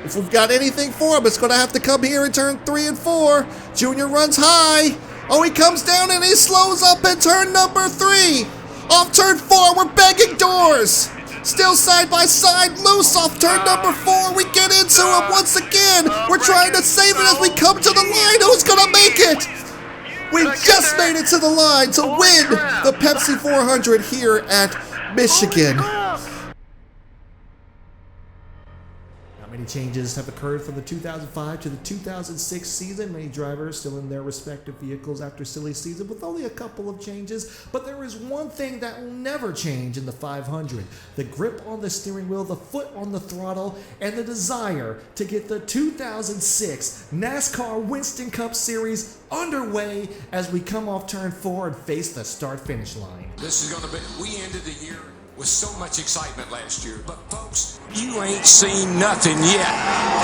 If we've got anything for him, it's going to have to come here in turn 3 and 4. Junior runs high. Oh, he comes down and he slows up in turn number 3. Off turn 4, we're banging doors. Still side by side, loose off turn number 4. We get into him once again. We're trying to save it as we come to the line. Who's going to make it? We just made it to the line to win the Pepsi 400 here at Michigan. Many changes have occurred from the 2005 to the 2006 season. Many drivers still in their respective vehicles after silly season with only a couple of changes. But there is one thing that will never change in the 500. The grip on the steering wheel, the foot on the throttle, and the desire to get the 2006 NASCAR Winston Cup Series underway as we come off turn 4 and face the start-finish line. This is going to be, we ended the year with so much excitement last year. But folks, you ain't seen nothing yet.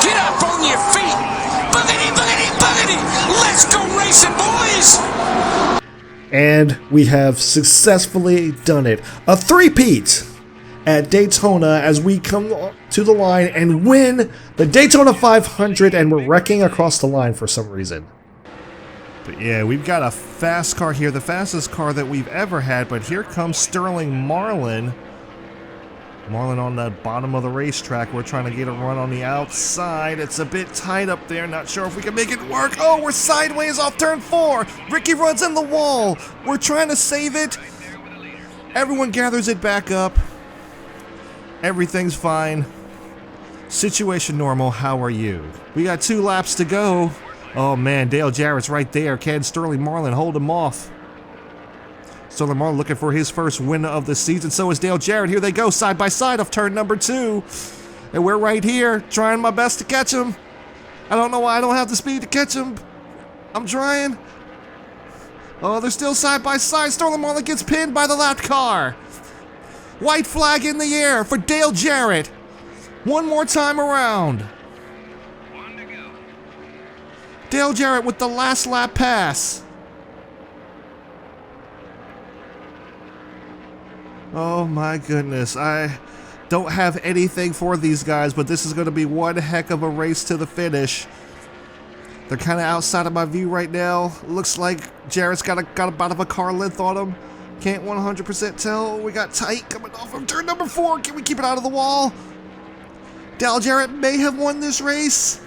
Get up on your feet. Boogity, boogity, boogity. Let's go racing, boys. And we have successfully done it. A three-peat at Daytona as we come to the line and win the Daytona 500, and we're wrecking across the line for some reason. But yeah, we've got a fast car here, the fastest car that we've ever had, but here comes Sterling Marlin. Marlin on the bottom of the racetrack. We're trying to get a run on the outside. It's a bit tight up there. Not sure if we can make it work. Oh, we're sideways off turn 4. Ricky runs in the wall. We're trying to save it. Everyone gathers it back up. Everything's fine. Situation normal. How are you? We got 2 laps to go. Oh man, Dale Jarrett's right there. Can Sterling Marlin hold him off? Sterling Marlin looking for his first win of the season. So is Dale Jarrett. Here they go, side by side off turn number 2. And we're right here, trying my best to catch him. I don't know why I don't have the speed to catch him. I'm trying. Oh, they're still side by side. Sterling Marlin gets pinned by the lap car. White flag in the air for Dale Jarrett. One more time around. Dale Jarrett with the last lap pass. Oh my goodness, I don't have anything for these guys, but this is going to be one heck of a race to the finish. They're kind of outside of my view right now. Looks like Jarrett's got about of a car length on him. Can't 100% tell. We got tight coming off of turn number 4. Can we keep it out of the wall? Dale Jarrett may have won this race.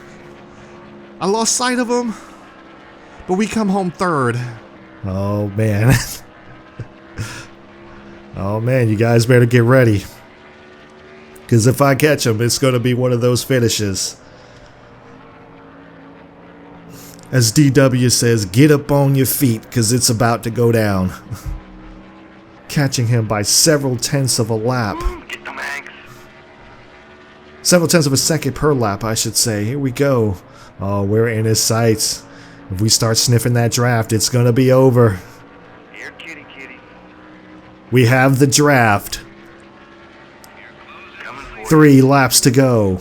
I lost sight of him, but we come home 3rd. Oh man. Oh man, you guys better get ready. Because if I catch him, it's going to be one of those finishes. As DW says, get up on your feet because it's about to go down. Catching him by several tenths of a lap. Several tenths of a second per lap, I should say. Here we go. Oh, we're in his sights. If we start sniffing that draft, it's going to be over. Here, kitty, kitty. We have the draft. 3 laps to go.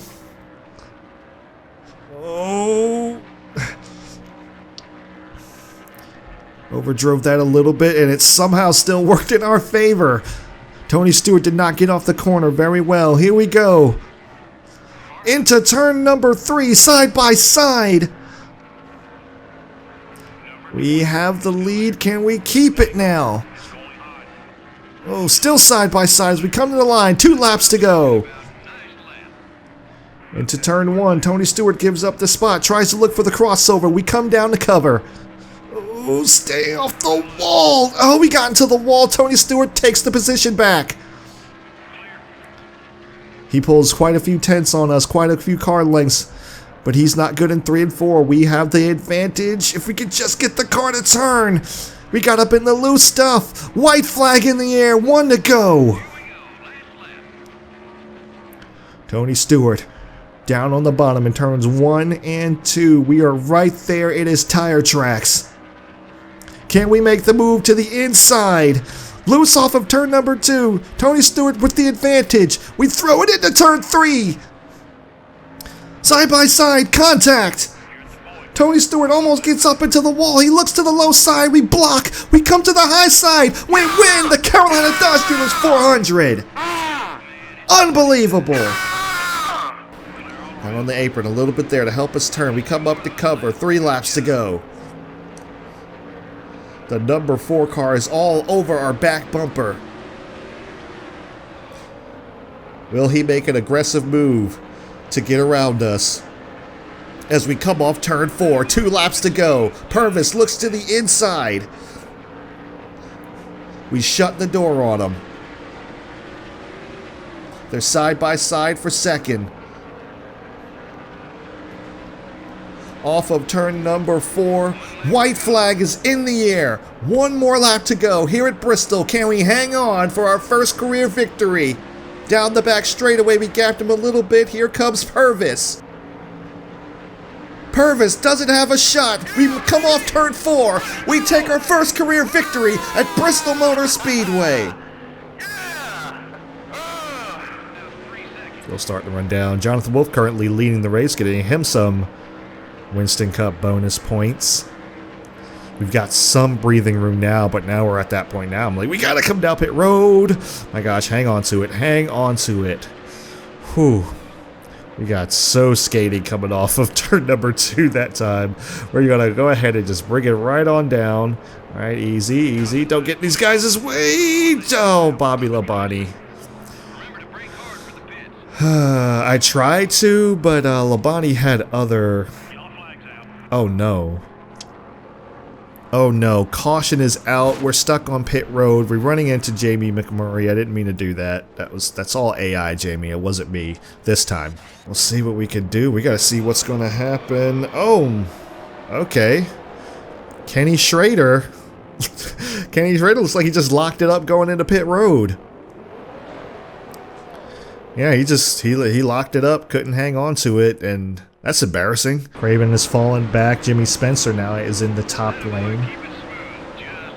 Oh. Overdrove that a little bit, and it somehow still worked in our favor. Tony Stewart did not get off the corner very well. Here we go. Into turn number 3, side by side. We have the lead. Can we keep it now? Oh, still side by side as we come to the line. 2 laps to go. Into turn 1, Tony Stewart gives up the spot. Tries to look for the crossover. We come down to cover. Oh, stay off the wall. Oh, we got into the wall. Tony Stewart takes the position back. He pulls quite a few tenths on us, quite a few car lengths, but he's not good in 3 and 4. We have the advantage. If we could just get the car to turn. We got up in the loose stuff. White flag in the air, 1 to go. Tony Stewart down on the bottom in turns 1 and 2. We are right there in his tire tracks. Can we make the move to the inside? Loose off of turn number 2. Tony Stewart with the advantage. We throw it into turn 3. Side by side, contact. Tony Stewart almost gets up into the wall. He looks to the low side. We block. We come to the high side. We win the Carolina Dodge Dealers 400. Unbelievable. Got on the apron a little bit there to help us turn. We come up to cover. 3 laps to go. The number 4 car is all over our back bumper. Will he make an aggressive move to get around us? As we come off turn 4, 2 laps to go. Purvis looks to the inside. We shut the door on him. They're side by side for second. Off of turn number 4. White flag is in the air. 1 more lap to go here at Bristol. Can we hang on for our first career victory? Down the back straightaway, we gapped him a little bit. Here comes Purvis. Purvis doesn't have a shot. We come off turn 4. We take our first career victory at Bristol Motor Speedway. We'll start to run down. Jonathan Wolf currently leading the race, getting him some Winston Cup bonus points. We've got some breathing room now, but now we're at that point now. I'm like, we gotta come down pit road. My gosh, hang on to it. Hang on to it. Whew. We got so skating coming off of turn number 2 that time. We're gonna go ahead and just bring it right on down. All right, easy, easy. Don't get these guys' way. Oh, Bobby Labonte. I tried to, but Labonte had other... Oh no. Oh no, caution is out. We're stuck on pit road. We're running into Jamie McMurray. I didn't mean to do that. That's all AI, Jamie. It wasn't me this time. We'll see what we can do. We gotta see what's gonna happen. Oh, okay. Kenny Schrader. Kenny Schrader looks like he just locked it up going into pit road. Yeah, he locked it up, couldn't hang on to it, and that's embarrassing. Craven has fallen back. Jimmy Spencer now is in the top lane.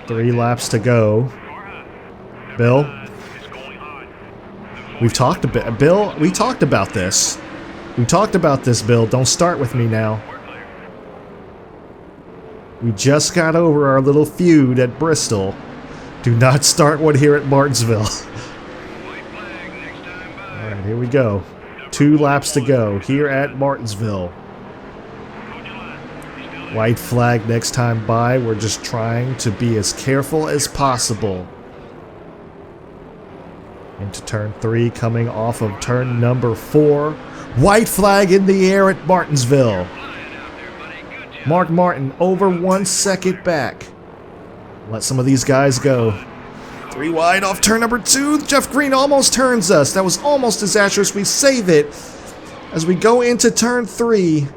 3 laps to go. Bill, we've talked a bit. Bill, we talked about this. We talked about this, Bill. Don't start with me now. We just got over our little feud at Bristol. Do not start one here at Martinsville. Alright, here we go. 2 laps to go here at Martinsville. White flag next time by. We're just trying to be as careful as possible. Into turn 3, coming off of turn number 4. White flag in the air at Martinsville. Mark Martin over 1 second back. Let some of these guys go. 3 wide off turn number 2. Jeff Green almost turns us. That was almost disastrous. We save it as we go into turn 3.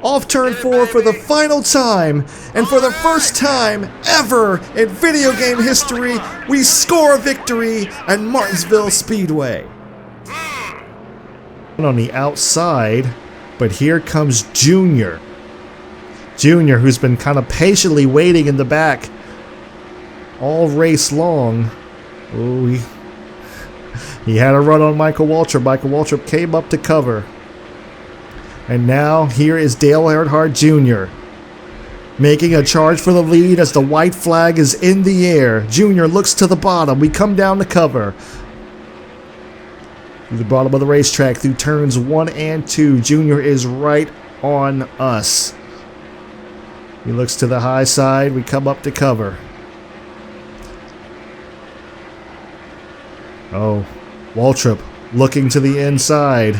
Off turn 4 for the final time. And for the first time ever in video game history, we score a victory at Martinsville Speedway. On the outside, but here comes Junior. Junior, who's been kind of patiently waiting in the back all race long. Oh, he had a run on Michael Waltrip. Michael Waltrip came up to cover. And now here is Dale Earnhardt Jr. making a charge for the lead as the white flag is in the air. Jr. looks to the bottom. We come down to cover. Through the bottom of the racetrack through turns 1 and 2. Jr. is right on us. He looks to the high side. We come up to cover. Oh, Waltrip looking to the inside.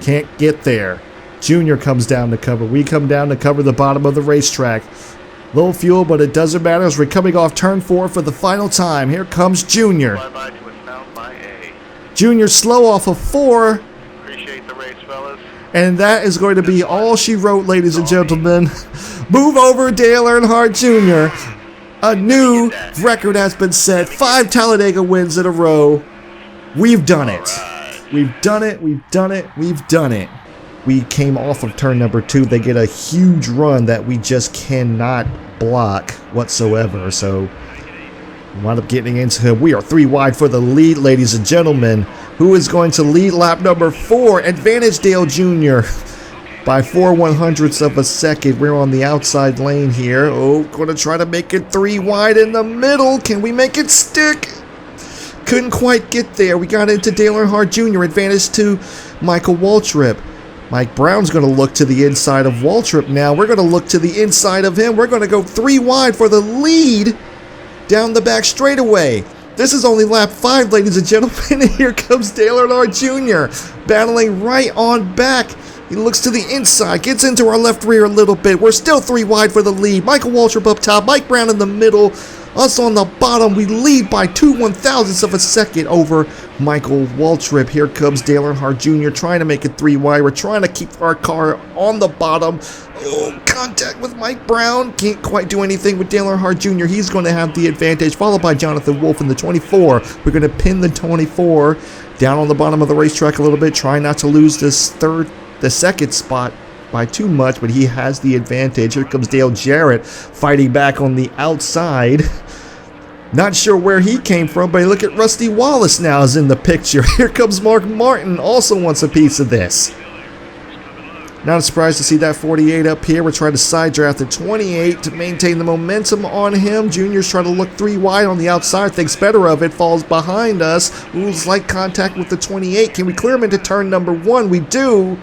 Can't get there. Junior comes down to cover. We come down to cover the bottom of the racetrack. Low fuel, but it doesn't matter as we're coming off turn 4 for the final time. Here comes Junior. Junior slow off of 4. Appreciate the race, fellas. And that is going to be all she wrote, ladies and gentlemen. Move over, Dale Earnhardt Jr. A new record has been set. 5 Talladega wins in a row. We've done it. We've done it. We've done it. We've done it. We came off of turn number 2. They get a huge run that we just cannot block whatsoever. So we wound up getting into him. We are 3 wide for the lead, ladies and gentlemen. Who is going to lead lap number 4? Advantage Dale Jr. by 4/100ths of a second. We're on the outside lane here. Oh, going to try to make it 3 wide in the middle. Can we make it stick? Couldn't quite get there. We got into Dale Earnhardt Jr. Advantage to Michael Waltrip. Mike Brown's going to look to the inside of Waltrip now. We're going to look to the inside of him. We're going to go 3 wide for the lead down the back straightaway. This is only lap 5, ladies and gentlemen. And here comes Dale Earnhardt Jr. battling right on back. He looks to the inside, gets into our left rear a little bit. We're still 3 wide for the lead. Michael Waltrip up top, Mike Brown in the middle. Us on the bottom, we lead by 2/1000ths of a second over Michael Waltrip. Here comes Dale Earnhardt Jr. trying to make it 3 wide. We're trying to keep our car on the bottom. Oh, contact with Mike Brown. Can't quite do anything with Dale Earnhardt Jr. He's going to have the advantage, followed by Jonathan Wolf in the 24. We're going to pin the 24 down on the bottom of the racetrack a little bit, trying not to lose the second spot by too much, but he has the advantage. Here comes Dale Jarrett fighting back on the outside. Not sure where he came from, but look at Rusty Wallace now is in the picture. Here comes Mark Martin, also wants a piece of this. Not surprised to see that 48 up here. We're trying to side draft the 28 to maintain the momentum on him. Junior's trying to look 3 wide on the outside, thinks better of it, falls behind us. Ooh, slight contact with the 28. Can we clear him into turn number 1? We do.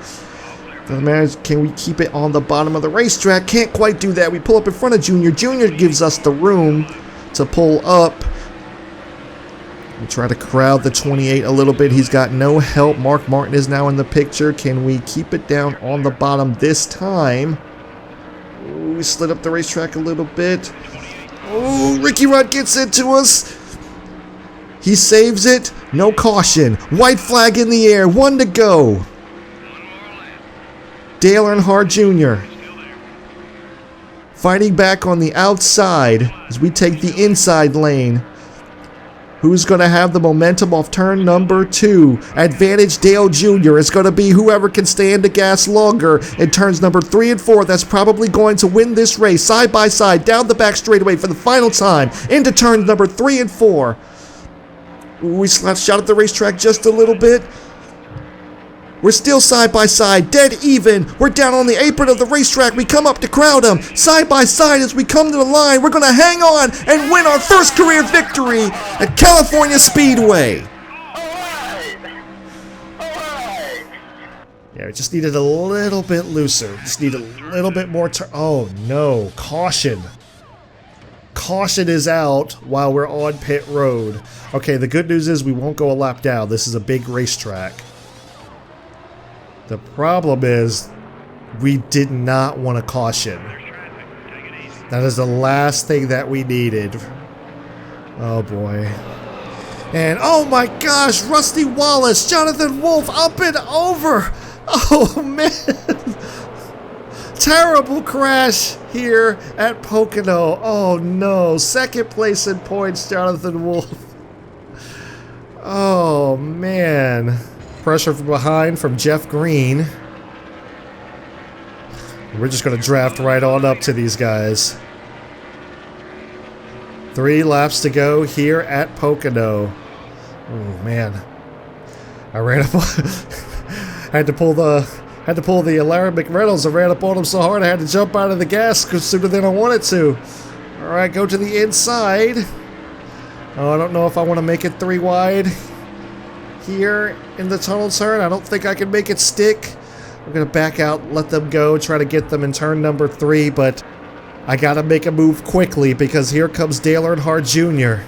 Can we keep it on the bottom of the racetrack? Can't quite do that. We pull up in front of Junior. Junior gives us the room to pull up. We try to crowd the 28 a little bit. He's got no help. Mark Martin is now in the picture. Can we keep it down on the bottom this time? Ooh, we slid up the racetrack a little bit. Oh, Ricky Rudd gets into us. He saves it. No caution. White flag in the air. 1 to go. Dale Earnhardt Jr. fighting back on the outside as we take the inside lane. Who's going to have the momentum off turn number 2? Advantage Dale Jr. It's going to be whoever can stand the gas longer in turns number 3 and 4. That's probably going to win this race. Side by side, down the back straightaway for the final time. Into turns number 3 and 4. We shot at the racetrack just a little bit. We're still side by side, dead even. We're down on the apron of the racetrack. We come up to crowd them. Side by side as we come to the line. We're going to hang on and win our first career victory at California Speedway. Yeah, we just needed a little bit looser. Just need a little bit more turn. Oh no, caution. Caution is out while we're on pit road. Okay, the good news is we won't go a lap down. This is a big racetrack. The problem is we did not want to caution. That is the last thing that we needed. Oh boy. And oh my gosh, Rusty Wallace, Jonathan Wolf up and over. Oh man. Terrible crash here at Pocono. Oh no. Second place in points, Jonathan Wolf. Oh man. Pressure from behind from Jeff Green. We're just going to draft right on up to these guys. 3 laps to go here at Pocono. Oh man. I ran up had to pull the Larry McReynolds. I ran up on him so hard I had to jump out of the gas sooner than I wanted to. Alright, go to the inside. Oh, I don't know if I want to make it 3 wide here in the tunnel turn. I don't think I can make it stick. I'm going to back out, let them go, try to get them in turn number 3, but I got to make a move quickly because here comes Dale Earnhardt Jr.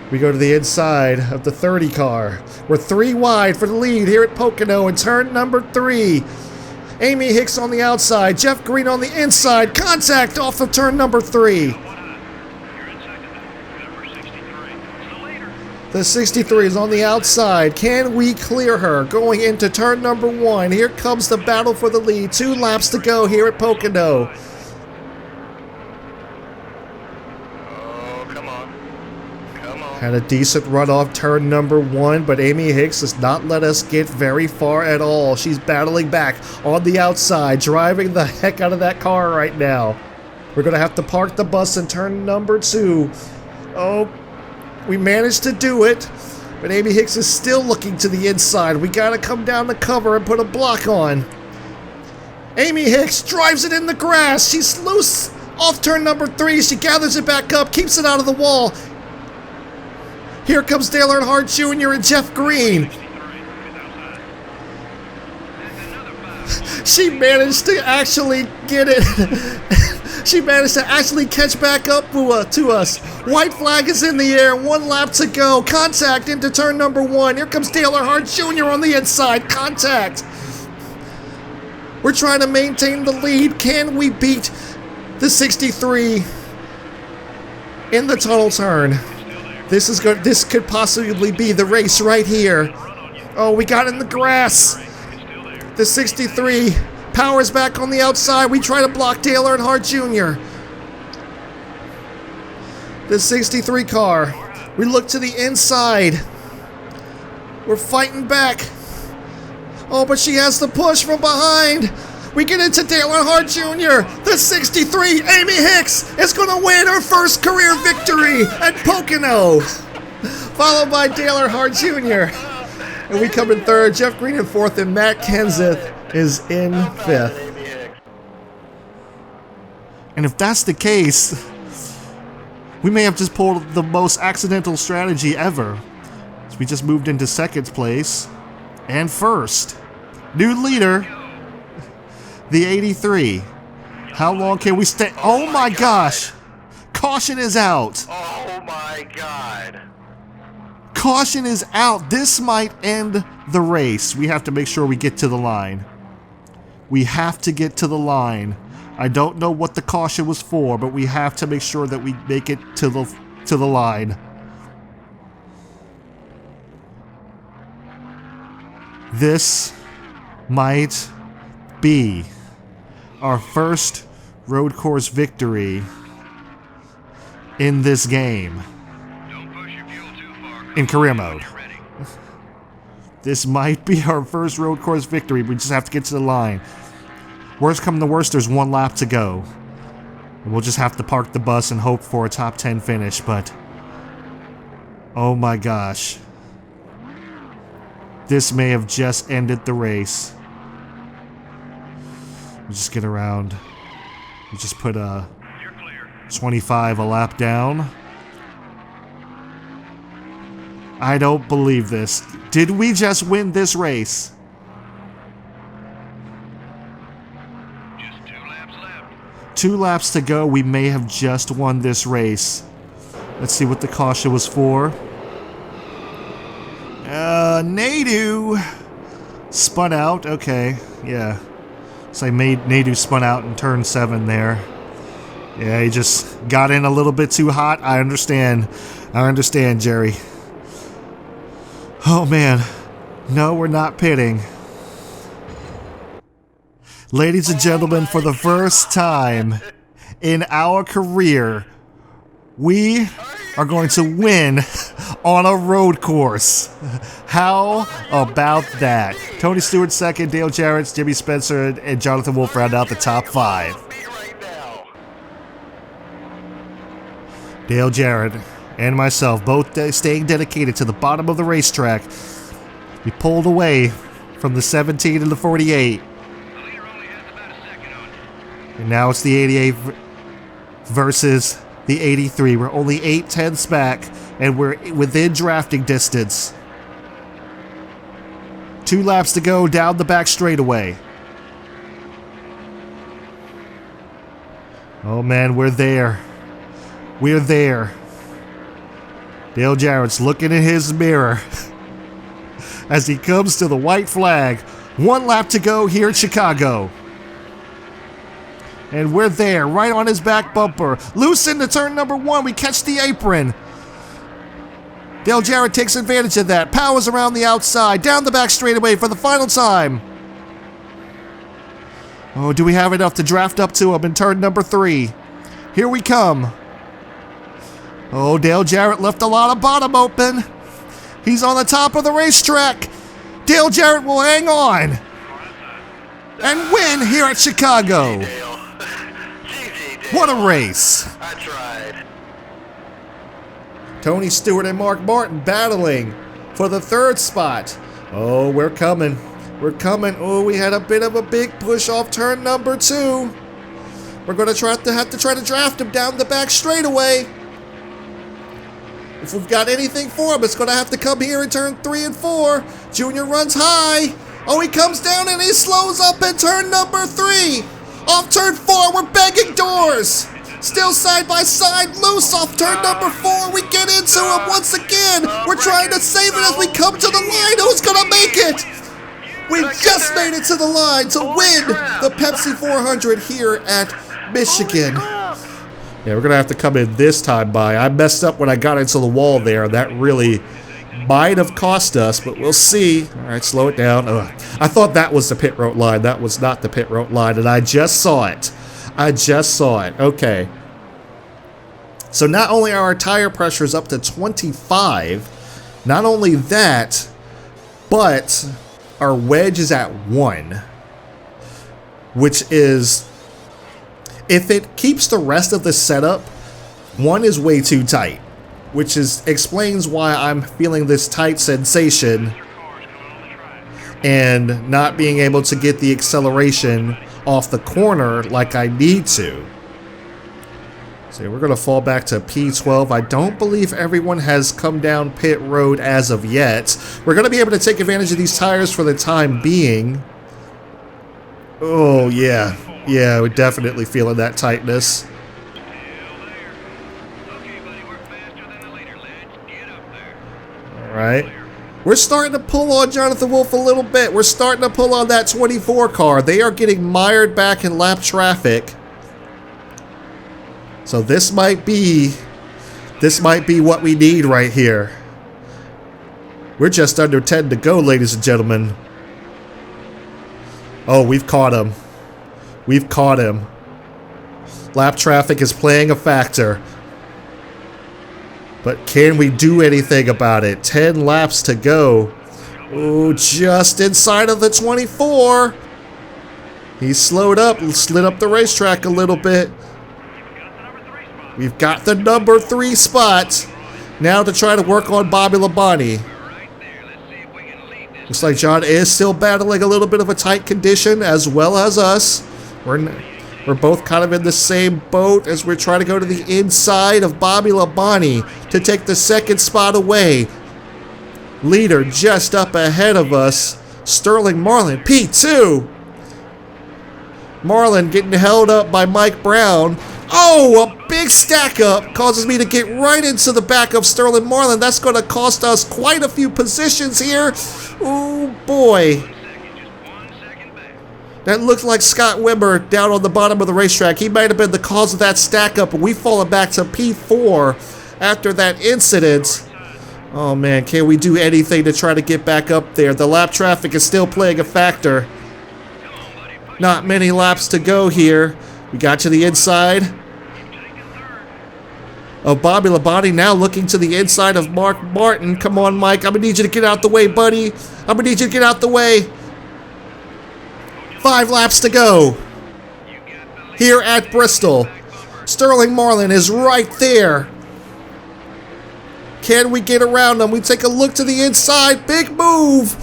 We go to the inside of the 30 car. We're 3 wide for the lead here at Pocono in turn number 3. Amy Hicks on the outside, Jeff Green on the inside. Contact off of turn number 3. The 63 is on the outside. Can we clear her? Going into turn number 1. Here comes the battle for the lead. 2 laps to go here at Pocono. Oh, come on. Come on. Had a decent run off turn number 1, but Amy Hicks does not let us get very far at all. She's battling back on the outside, driving the heck out of that car right now. We're going to have to park the bus in turn number 2. Oh, we managed to do it, but Amy Hicks is still looking to the inside. We got to come down the cover and put a block on. Amy Hicks drives it in the grass. She's loose off turn number 3. She gathers it back up, keeps it out of the wall. Here comes Dale Earnhardt Jr. and Jeff Green. She managed to actually get it. She managed to actually catch back up to us. White flag is in the air. 1 lap to go. Contact into turn number 1. Here comes Dale Earnhardt Jr. on the inside. Contact. We're trying to maintain the lead. Can we beat the 63 in the tunnel turn? This is good. This could possibly be the race right here. Oh, we got in the grass. The 63 powers back on the outside. We try to block Dale Earnhardt Jr. The 63 car. We look to the inside. We're fighting back. Oh, but she has the push from behind. We get into Dale Earnhardt Jr. The 63, Amy Hicks, is going to win her first career victory at Pocono. Followed by Dale Earnhardt Jr. And we come in third, Jeff Green in fourth, and Matt Kenseth is in fifth. And if that's the case, we may have just pulled the most accidental strategy ever. So we just moved into second place and first. New leader, the 83. How long can we stay? Oh my gosh! Caution is out. Oh my God. Caution is out. This might end the race. We have to make sure we get to the line. We have to get to the line. I don't know what the caution was for, but we have to make sure that we make it to the line. This might be our first road course victory in this game. In career mode. This might be our first road course victory. We just have to get to the line. Worst come to worst, there's 1 lap to go. And we'll just have to park the bus and hope for a top 10 finish, but oh my gosh. This may have just ended the race. We'll just get around. We'll just put a 25 a lap down. I don't believe this. Did we just win this race? Just 2 laps left. 2 laps to go. We may have just won this race. Let's see what the caution was for. Nadu spun out. Okay, yeah. So Nadu spun out in turn 7 there. Yeah, he just got in a little bit too hot. I understand. I understand, Jerry. Oh man, no, we're not pitting. Ladies and gentlemen, for the first time in our career, we are going to win on a road course. How about that? Tony Stewart second, Dale Jarrett, Jimmy Spencer, and Jonathan Wolf round out the top 5. Dale Jarrett and myself, both staying dedicated to the bottom of the racetrack. We pulled away from the 17 and the 48. And now it's the 88 versus the 83. We're only 8/10ths back, and we're within drafting distance. 2 laps to go down the back straightaway. Oh man, we're there. We're there. Dale Jarrett's looking in his mirror as he comes to the white flag. 1 lap to go here in Chicago. And we're there, right on his back bumper. Loose into turn number 1, we catch the apron. Dale Jarrett takes advantage of that. Powers around the outside, down the back straightaway for the final time. Oh, do we have enough to draft up to him in turn number 3? Here we come. Oh, Dale Jarrett left a lot of bottom open. He's on the top of the racetrack. Dale Jarrett will hang on and win here at Chicago. What a race. I tried. Tony Stewart and Mark Martin battling for the 3rd spot. Oh, we're coming. We're coming. Oh, we had a bit of a big push off turn number 2. We're going to have to try to draft him down the back straightaway. If we've got anything for him, it's going to have to come here in turn 3 and 4. Junior runs high. Oh, he comes down and he slows up in turn number 3. Off turn 4, we're banging doors. Still side by side, loose off turn number 4. We get into him once again. We're trying to save it as we come to the line. Who's gonna make it? We just made it to the line to win the Pepsi 400 here at Michigan. Yeah, we're gonna have to come in this time by. I messed up when I got into the wall there. That really might have cost us, but we'll see. All right, slow it down. Ugh. I thought that was the pit road line. That was not the pit road line, and I just saw it. I just saw it. Okay. So not only are our tire pressures up to 25, not only that, but our wedge is at 1, which is, if it keeps the rest of the setup, 1 is way too tight, which explains why I'm feeling this tight sensation and not being able to get the acceleration off the corner like I need to. So we're going to fall back to P12. I don't believe everyone has come down pit road as of yet. We're going to be able to take advantage of these tires for the time being. Oh, yeah. Yeah, we're definitely feeling that tightness. Alright. We're starting to pull on Jonathan Wolf a little bit. We're starting to pull on that 24 car. They are getting mired back in lap traffic. So this might be what we need right here. We're just under 10 to go, ladies and gentlemen. Oh, we've caught him. We've caught him. Lap traffic is playing a factor. But can we do anything about it? 10 laps to go. Oh, just inside of the 24. He slowed up and slid up the racetrack a little bit. We've got the number 3 spot. Now to try to work on Bobby Labonte. Looks like John is still battling a little bit of a tight condition as well as us. We're both kind of in the same boat as we're trying to go to the inside of Bobby Labonte to take the 2nd spot away. Leader just up ahead of us, Sterling Marlin, P2. Marlin getting held up by Mike Brown. Oh, a big stack up causes me to get right into the back of Sterling Marlin. That's going to cost us quite a few positions here. Oh, boy. That looked like Scott Wimmer down on the bottom of the racetrack. He might have been the cause of that stack up, but we've fallen back to P4 after that incident. Oh, man, can we do anything to try to get back up there? The lap traffic is still playing a factor. Not many laps to go here. We got to the inside of Bobby Labonte, now looking to the inside of Mark Martin. Come on, Mike. I'm going to need you to get out the way, buddy. I'm going to need you to get out the way. 5 laps to go here at Bristol. Sterling Marlin is right there. Can we get around him? We take a look to the inside. Big move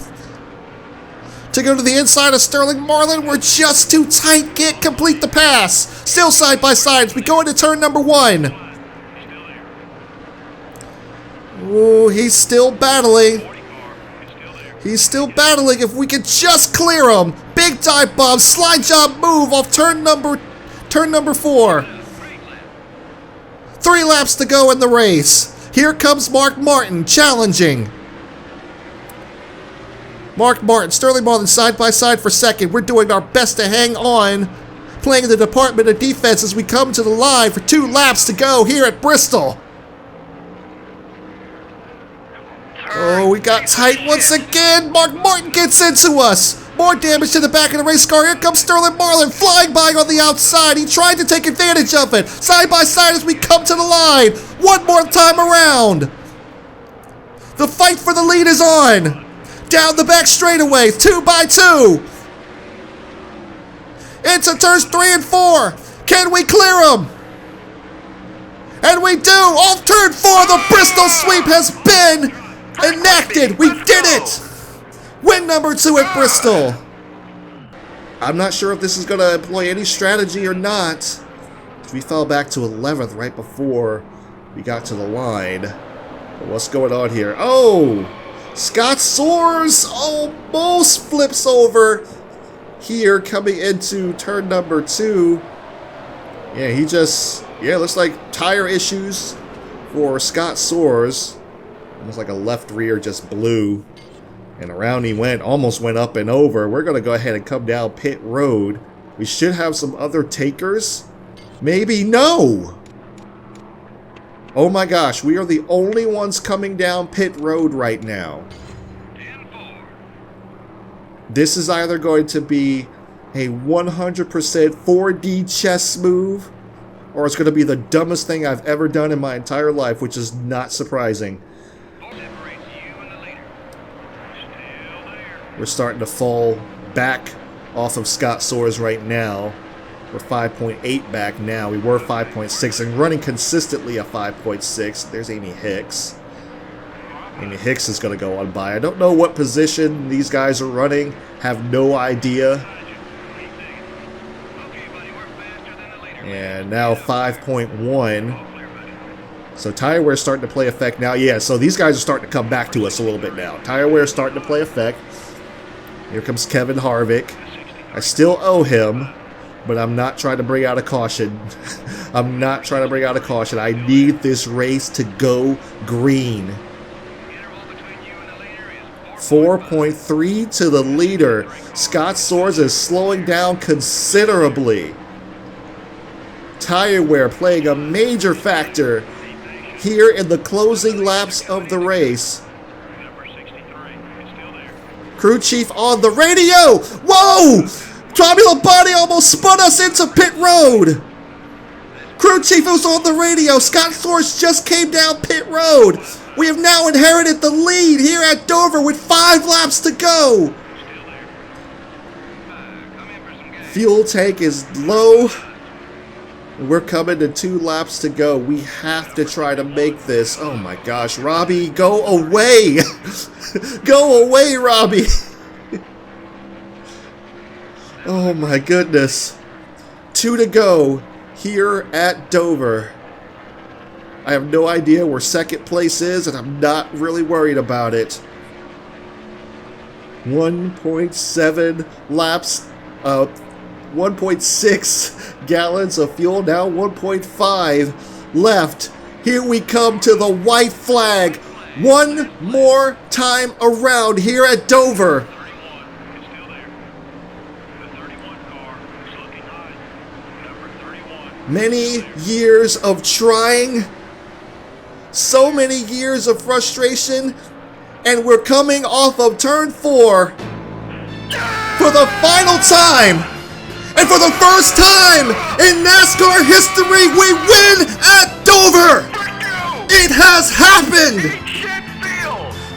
to go to the inside of Sterling Marlin. We're just too tight. Can't complete the pass. Still side by side as we go into turn number 1. Oh, he's still battling. He's still battling. If we could just clear him. Big dive bomb, slide job move off turn number 4. 3 laps to go in the race. Here comes Mark Martin challenging. Mark Martin, Sterling Marlin side by side for 2nd. We're doing our best to hang on, playing the Department of Defense as we come to the line for 2 laps to go here at Bristol. Oh, we got tight once again. Mark Martin gets into us. More damage to the back of the race car. Here comes Sterling Marlin flying by on the outside. He tried to take advantage of it. Side by side as we come to the line. One more time around. The fight for the lead is on. Down the back straightaway, 2 by 2. Into turns 3 and 4. Can we clear them? And we do. Off turn 4, the Bristol sweep has been enacted. We did it. Win number 2 at Bristol. I'm not sure if this is going to employ any strategy or not. We fell back to 11th right before we got to the line. But what's going on here? Oh, Scott soars, almost flips over here coming into turn number 2. Yeah, looks like tire issues for Scott Soares. Looks like a left rear just blew. And around he went, almost went up and over. We're going to go ahead and come down pit road. We should have some other takers. Maybe no. Oh my gosh, we are the only ones coming down pit road right now. This is either going to be a 100% 4D chess move, or it's going to be the dumbest thing I've ever done in my entire life, which is not surprising. We're starting to fall back off of Scott Soares right now. We're 5.8 back now. We were 5.6 and running consistently at 5.6. There's Amy Hicks. Amy Hicks is going to go on by. I don't know what position these guys are running. Have no idea. And now 5.1. So tire wear is starting to play effect now. Yeah, so these guys are starting to come back to us a little bit now. Tire wear is starting to play effect. Here comes Kevin Harvick. I still owe him, but I'm not trying to bring out a caution. I'm not trying to bring out a caution. I need this race to go green. 4.3 to the leader. Scott Soares is slowing down considerably. Tire wear playing a major factor here in the closing laps of the race. Crew chief on the radio. Whoa! Tommy Labonte almost spun us into pit road. Crew chief was on the radio. Scott Soares just came down pit road. We have now inherited the lead here at Dover with 5 laps to go. Fuel tank is low. We're coming to 2 laps to go. We have to try to make this. Oh my gosh, Robbie, go away. Go away, Robbie. Oh my goodness. 2 to go here at Dover. I have no idea where second place is, and I'm not really worried about it. 1.7 laps, 1.6 gallons of fuel, now 1.5 left. Here we come to the white flag. One more time around here at Dover. Many years of trying, so many years of frustration, and we're coming off of turn 4 for the final time. And for the first time in NASCAR history, we win at Dover. It has happened.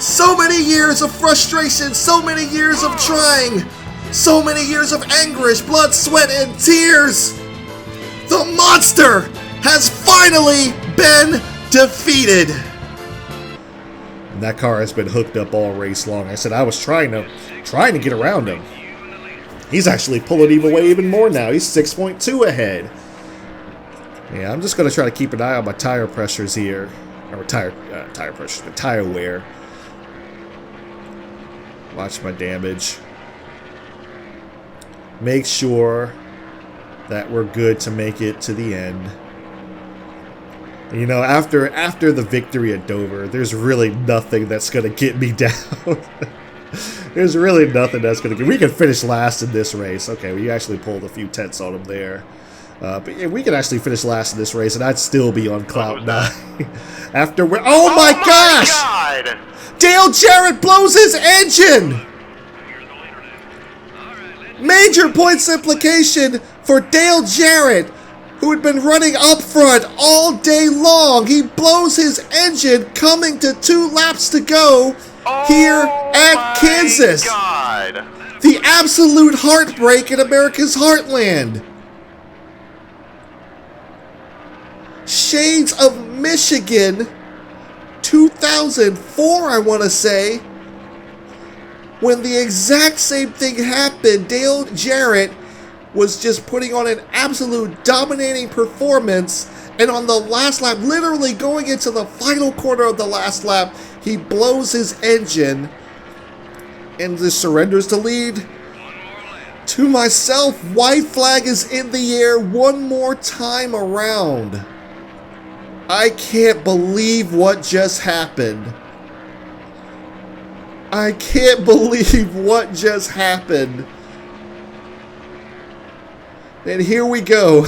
So many years of frustration, so many years of trying, so many years of anguish, blood, sweat, and tears. The monster has finally been defeated. And that car has been hooked up all race long. I said I was trying to get around him. He's actually pulling him away even more now. He's 6.2 ahead. Yeah, I'm just going to try to keep an eye on my tire pressures here. Or tire pressures, but tire wear. Watch my damage. Make sure that we're good to make it to the end. You know, after the victory at Dover, there's really nothing that's going to get me down. There's really nothing that's going to get... We can finish last in this race. Okay, we actually pulled a few tenths on him there. But yeah, we could actually finish last in this race, and I'd still be on cloud 9. After we're... Oh my gosh! God. Dale Jarrett blows his engine! Major points implication for Dale Jarrett, who had been running up front all day long. He blows his engine coming to 2 laps to go here at Kansas. God. The absolute heartbreak in America's heartland. Shades of Michigan, 2004, I want to say. When the exact same thing happened, Dale Jarrett was just putting on an absolute dominating performance, and on the last lap, literally going into the final corner of the last lap, He blows his engine and just surrenders the lead to myself. White flag is in the air one more time around. I can't believe what just happened. I can't believe what just happened. And here we go.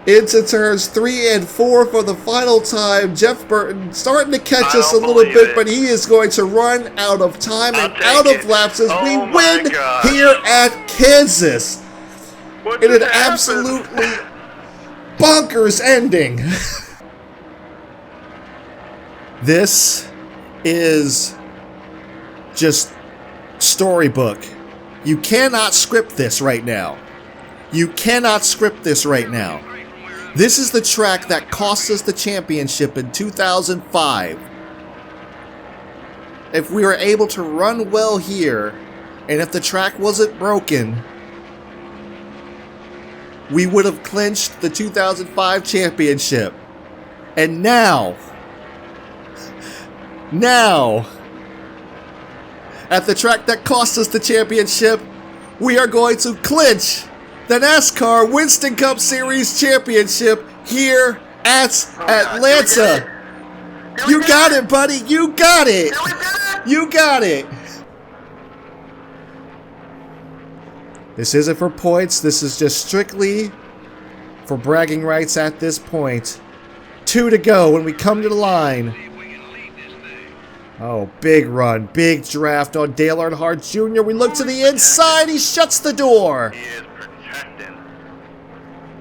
Into turns 3 and 4 for the final time. Jeff Burton starting to catch us a little bit, but he is going to run out of time and out of laps as we win here at Kansas. In an absolutely bonkers ending. This is just storybook. You cannot script this right now. You cannot script this right now. This is the track that cost us the championship in 2005. If we were able to run well here, and if the track wasn't broken, we would have clinched the 2005 championship. And now, at the track that cost us the championship, we are going to clinch the NASCAR Winston Cup Series Championship here at Atlanta. You got it, buddy. You got it. You got it. This isn't for points. This is just strictly for bragging rights at this point. 2 to go when we come to the line. Oh, big run. Big draft on Dale Earnhardt Jr. We look to the inside. He shuts the door.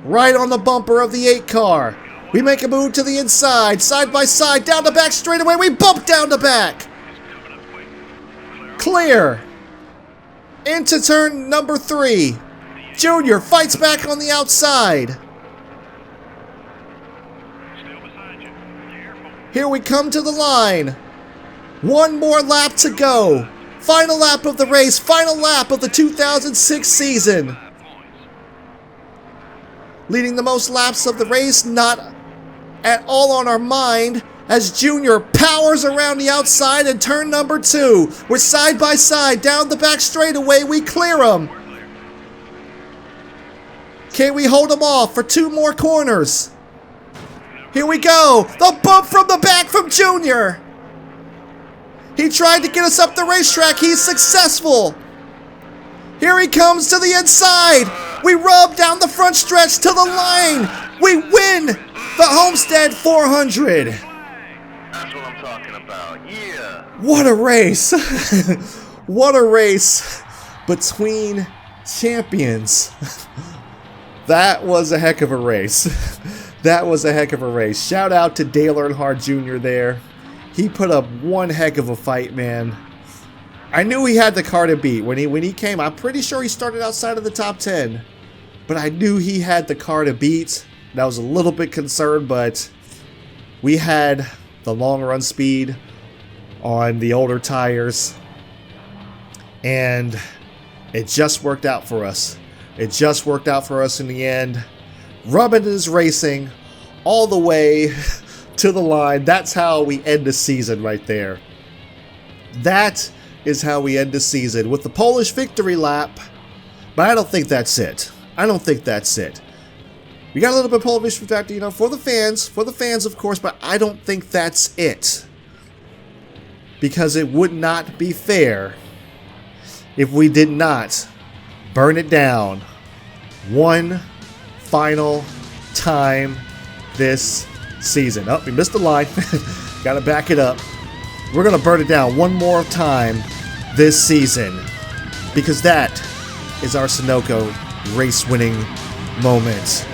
Right on the bumper of the 8 car. We make a move to the inside, side by side, down the back straightaway. We bump down the back. Clear. Into turn number 3. Junior fights back on the outside. Here we come to the line. One more lap to go. Final lap of the race, final lap of the 2006 season. Leading the most laps of the race, not at all on our mind, as Junior powers around the outside in turn number 2. We're side by side, down the back straightaway, we clear him. Can we hold him off for 2 more corners? Here we go, the bump from the back from Junior. He tried to get us up the racetrack, he's successful. Here he comes to the inside. We rub down the front stretch to the line. We win the Homestead 400. That's what I'm talking about. Yeah. What a race. What a race between champions. That was a heck of a race. That was a heck of a race. Shout out to Dale Earnhardt Jr. there. He put up one heck of a fight, man. I knew he had the car to beat when he came. I'm pretty sure he started outside of the top 10, but I knew he had the car to beat. And I was a little bit concerned, but we had the long run speed on the older tires, and it just worked out for us. It just worked out for us in the end. Rubbin is racing all the way to the line. That's how we end the season right there. That is how we end the season with the Polish victory lap. But I don't think that's it. I don't think that's it. We got a little bit of Polish victory, you know, for the fans, of course, but I don't think that's it. Because it would not be fair if we did not burn it down one final time this season. Oh, we missed the line. Got to back it up. We're going to burn it down one more time this season, because that is our Sunoco race-winning moment.